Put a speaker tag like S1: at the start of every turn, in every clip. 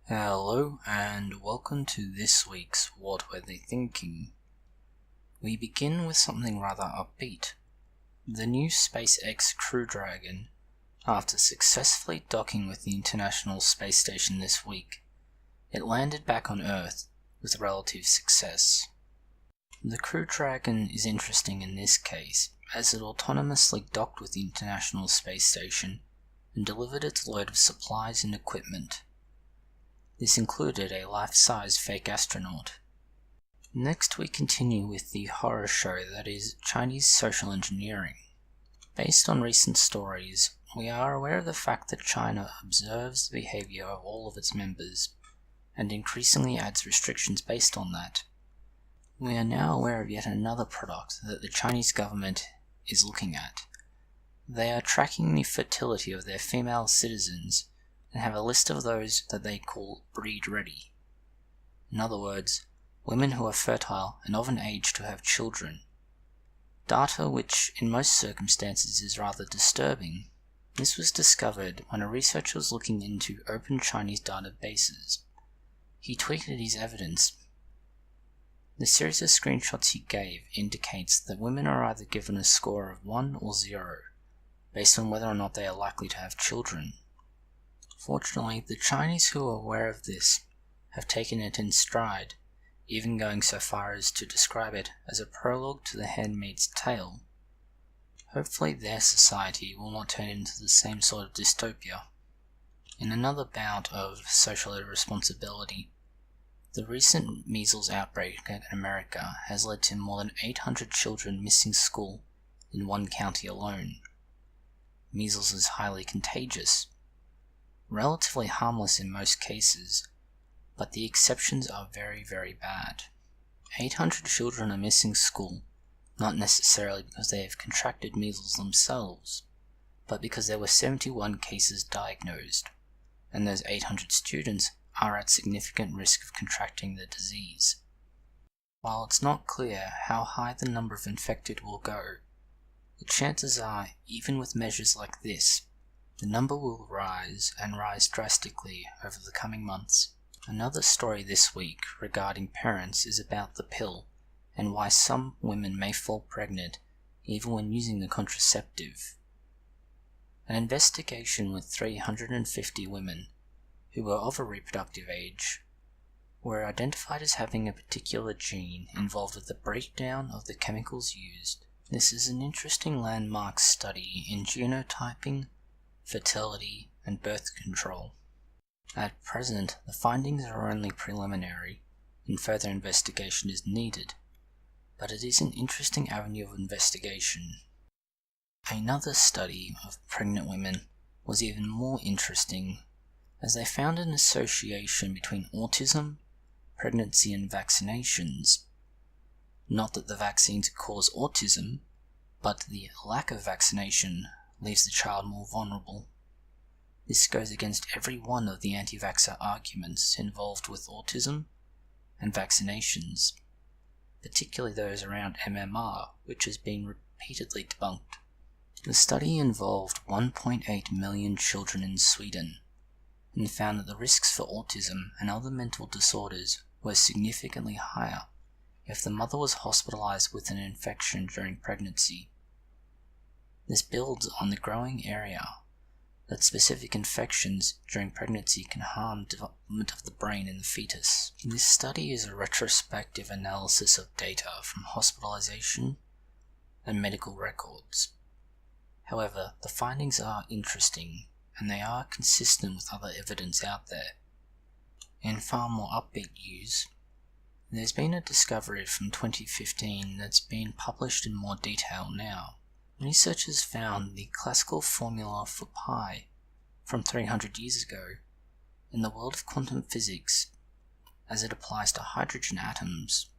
S1: Hello and welcome to this week's What Were They Thinking? We begin with something rather upbeat. The new SpaceX Crew Dragon, after successfully docking with the International Space Station this week, it landed back on Earth with relative success. The Crew Dragon is interesting in this case, as it autonomously docked with the International Space Station and delivered its load of supplies and equipment. This included a life-size fake astronaut. Next we continue with the horror show that is Chinese social engineering. Based on recent stories, we are aware of the fact that China observes the behavior of all of its members, and increasingly adds restrictions based on that. We are now aware of yet another product that the Chinese government is looking at. They are tracking the fertility of their female citizens and have a list of those that they call Breedready. In other words, women who are fertile and of an age to have children. Data which in most circumstances is rather disturbing. This was discovered when a researcher was looking into open Chinese databases. He tweeted his evidence. The series of screenshots he gave indicates that women are either given a score of 1 or 0, based on whether or not they are likely to have children. Fortunately, the Chinese who are aware of this have taken it in stride, even going so far as to describe it as a prologue to The Handmaid's Tale. Hopefully their society will not turn into the same sort of dystopia. In another bout of social irresponsibility, the recent measles outbreak in America has led to more than 800 children missing school in one county alone. Measles is highly contagious, relatively harmless in most cases, but the exceptions are very, very bad. 800 children are missing school, not necessarily because they have contracted measles themselves, but because there were 71 cases diagnosed, and those 800 students are at significant risk of contracting the disease. While it's not clear how high the number of infected will go, the chances are, even with measures like this, the number will rise and rise drastically over the coming months. Another story this week regarding parents is about the pill and why some women may fall pregnant even when using the contraceptive. An investigation with 350 women who were of a reproductive age were identified as having a particular gene involved with the breakdown of the chemicals used. This is an interesting landmark study in genotyping, fertility, and birth control. At present, the findings are only preliminary, and further investigation is needed, but it is an interesting avenue of investigation. Another study of pregnant women was even more interesting, as they found an association between autism, pregnancy, and vaccinations. Not that the vaccines cause autism, but the lack of vaccination leaves the child more vulnerable. This goes against every one of the antivaxxer arguments involved with autism and vaccinations, particularly those around MMR, which has been repeatedly debunked. The study involved 1.8 million children in Sweden, and found that the risks for autism and other mental disorders were significantly higher if the mother was hospitalized with an infection during pregnancy. This builds on the growing area that specific infections during pregnancy can harm development of the brain in the fetus. This study is a retrospective analysis of data from hospitalization and medical records. However, the findings are interesting, and they are consistent with other evidence out there. In far more upbeat news, there's been a discovery from 2015 that's been published in more detail now. Researchers found the classical formula for pi from 300 years ago in the world of quantum physics as it applies to hydrogen atoms.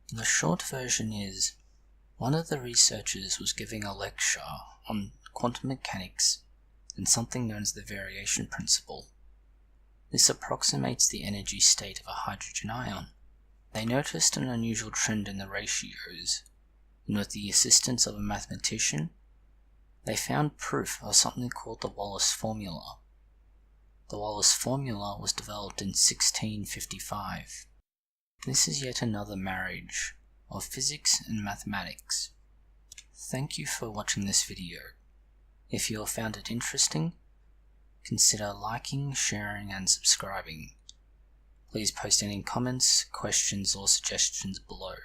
S1: The short version is, one of the researchers was giving a lecture on quantum mechanics and something known as the variation principle. This approximates the energy state of a hydrogen ion. They noticed an unusual trend in the ratios, and with the assistance of a mathematician, they found proof of something called the Wallis formula. The Wallis formula was developed in 1655. This is yet another marriage of physics and mathematics. Thank you for watching this video. If you have found it interesting, consider liking, sharing, and subscribing. Please post any comments, questions, or suggestions below.